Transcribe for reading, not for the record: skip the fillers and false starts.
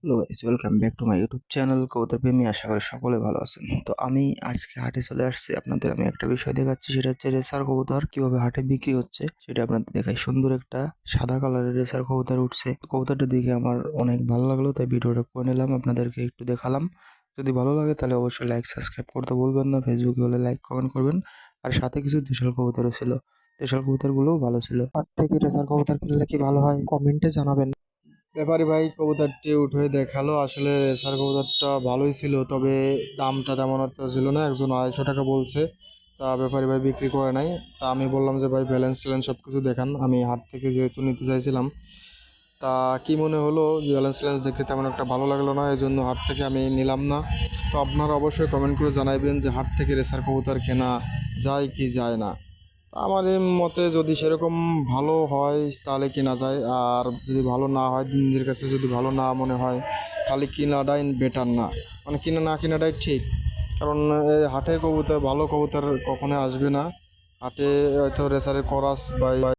Hello guys, welcome back to my YouTube channel কবুতর প্রেমী। আশা করি সকলে ভালো আছেন। তো আমি আজকে হাটে চলে আসছি, আপনাদের আমি একটা বিষয় দেখাচ্ছি, সেটা হচ্ছে রেসার কবুতর কিভাবে হাটে বিক্রি হচ্ছে সেটা আপনাদের দেখাই। সুন্দর একটা সাদা কালারের রেসার কবুতর উঠছে। কবুতরটা দেখে আমার অনেক ভালো লাগলো, তাই ভিডিওটা করে নিলাম, আপনাদেরকে একটু দেখালাম। যদি ভালো লাগে তাহলে অবশ্যই লাইক সাবস্ক্রাইব করতে ভুলবেন না। ফেসবুকে হলে লাইক কমেন্ট করবেন। আর সাথে কিছু দেশাল কবুতরও ছিল, দেশাল কবুতরগুলোও ভালো ছিল। হাট থেকে রেসার কবুতর কিনলে কি ভালো হয়, কমেন্টে জানাবেন। ব্যাপারী ভাই কবুতরটি উঠে দেখালো, আসলে রেসার কবুতরটা ভালোই ছিল, তবে দামটা তেমন একটা ছিল না। একজন 250 টাকা বলছে, তা ব্যাপারী ভাই বিক্রি করে নাই। তা আমি বললাম যে ভাই ব্যালেন্স ট্যালেন্স সব কিছু দেখান, আমি হাট থেকে যেহেতু নিতে চাইছিলাম। তা কি মনে হলো, ব্যালেন্স ট্যালেন্স দেখতে তেমন একটা ভালো লাগলো না, এই জন্য হাট থেকে আমি নিলাম না। তো আপনারা অবশ্যই কমেন্ট করে জানাবেন যে হাট থেকে রেসার কবুতর কেনা যায় কি যায় না। আমার এই মতে যদি সেরকম ভালো হয় তাহলে কেনা যায়, আর যদি ভালো না হয়, নিজের কাছে যদি ভালো না মনে হয় তাহলে কেনাটাই বেটার না, মানে কিনা না কেনাটাই ঠিক। কারণ এই হাটের কবুতর ভালো কবুতর কখনো আসবে না হাটে, হয়তো রেসারের করাস বা